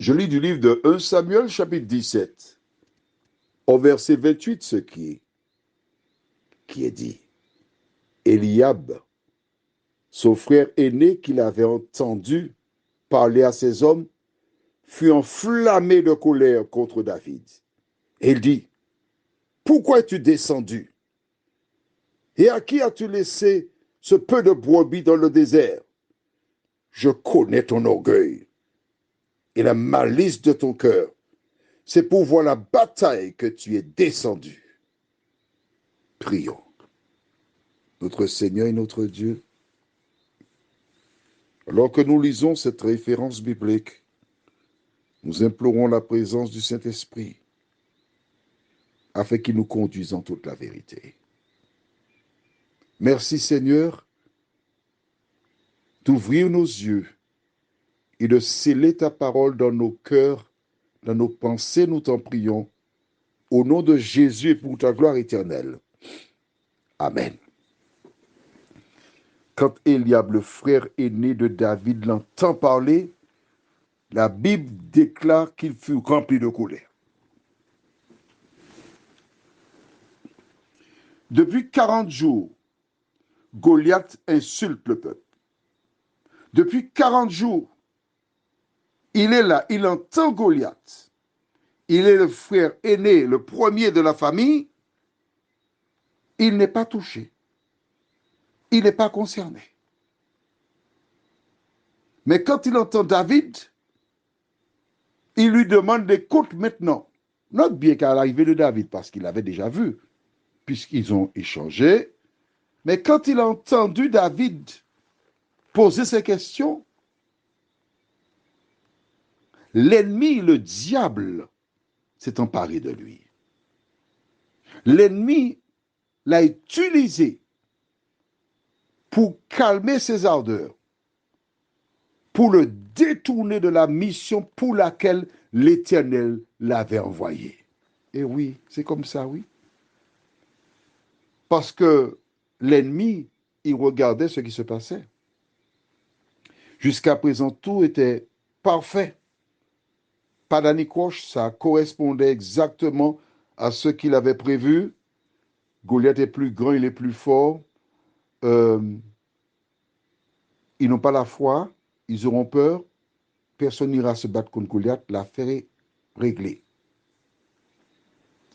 Je lis du livre de 1 Samuel, chapitre 17, au verset 28, ce qui est dit. Eliab, son frère aîné qu'il avait entendu parler à ses hommes, fut enflammé de colère contre David. Et il dit, pourquoi es-tu descendu? Et à qui as-tu laissé ce peu de brebis dans le désert? Je connais ton orgueil et la malice de ton cœur. C'est pour voir la bataille que tu es descendu. Prions. Notre Seigneur et notre Dieu, alors que nous lisons cette référence biblique, nous implorons la présence du Saint-Esprit afin qu'il nous conduise en toute la vérité. Merci Seigneur d'ouvrir nos yeux et de sceller ta parole dans nos cœurs, dans nos pensées, nous t'en prions, au nom de Jésus et pour ta gloire éternelle. Amen. Quand Eliab, le frère aîné de David, l'entend parler, la Bible déclare qu'il fut rempli de colère. Depuis 40 jours, Goliath insulte le peuple. Depuis 40 jours, il est là, il entend Goliath. Il est le frère aîné, le premier de la famille. Il n'est pas touché. Il n'est pas concerné. Mais quand il entend David, il lui demande d'écoute maintenant. Note bien qu'à l'arrivée de David, parce qu'il l'avait déjà vu, puisqu'ils ont échangé. Mais quand il a entendu David poser ces questions, l'ennemi, le diable, s'est emparé de lui. L'ennemi l'a utilisé pour calmer ses ardeurs, pour le détourner de la mission pour laquelle l'Éternel l'avait envoyé. Et oui, c'est comme ça, oui. Parce que l'ennemi, il regardait ce qui se passait. Jusqu'à présent, tout était parfait. Pas d'anicroche, ça correspondait exactement à ce qu'il avait prévu. Goliath est plus grand, il est plus fort. Ils n'ont pas la foi, ils auront peur. Personne n'ira se battre contre Goliath, l'affaire est réglée.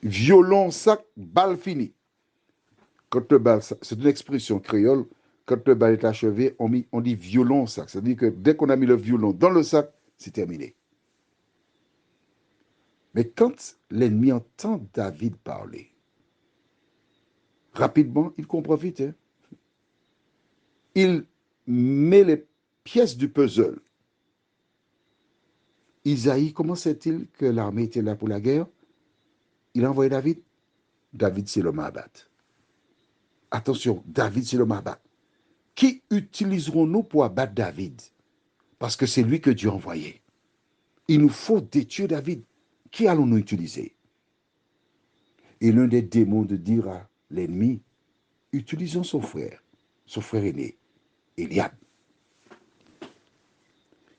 Violon, sac, balle finie. Quand le bal, c'est une expression créole, quand le bal est achevé, on dit violon, sac. C'est-à-dire que dès qu'on a mis le violon dans le sac, c'est terminé. Mais quand l'ennemi entend David parler, rapidement, il comprend vite. Hein? Il met les pièces du puzzle. Isaïe, comment sait-il que l'armée était là pour la guerre? Il a envoyé David. David, c'est l'homme à abattre. Attention, David, c'est l'homme à abattre. Qui utiliserons-nous pour abattre David? Parce que c'est lui que Dieu a envoyé. Il nous faut détruire David. Qui allons-nous utiliser? Et l'un des démons de dire à l'ennemi, utilisons son frère aîné, Eliab.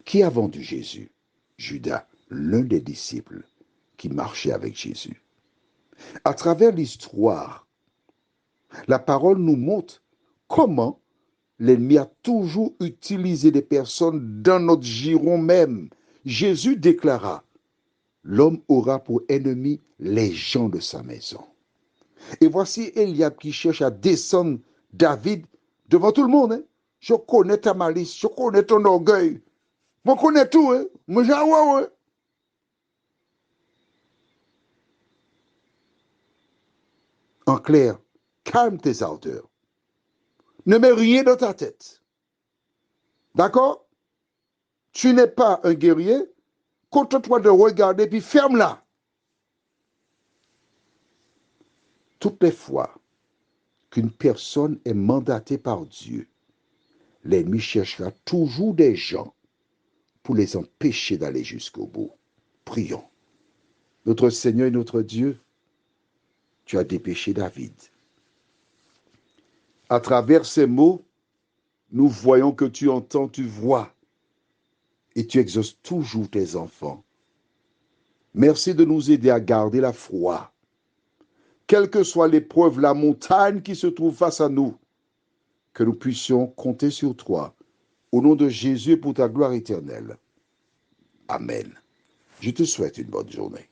Qui a vendu Jésus? Judas, l'un des disciples qui marchait avec Jésus. À travers l'histoire, la parole nous montre comment l'ennemi a toujours utilisé des personnes dans notre giron même. Jésus déclara, l'homme aura pour ennemi les gens de sa maison. Et voici Eliab qui cherche à descendre David devant tout le monde. Hein. Je connais ta malice, je connais ton orgueil. Je connais tout. Hein. Moi, j'ai ouais. En clair, calme tes ardeurs. Ne mets rien dans ta tête. D'accord? Tu n'es pas un guerrier. Contente-toi de regarder, puis ferme-la. Toutes les fois qu'une personne est mandatée par Dieu, l'ennemi cherchera toujours des gens pour les empêcher d'aller jusqu'au bout. Prions. Notre Seigneur et notre Dieu, tu as dépêché David. À travers ces mots, nous voyons que tu entends, tu vois, et tu exauces toujours tes enfants Merci de nous aider à garder la foi. Quelle que soit l'épreuve, la montagne qui se trouve face à nous, que nous puissions compter sur toi. Au nom de Jésus et pour ta gloire éternelle. Amen. Je te souhaite une bonne journée.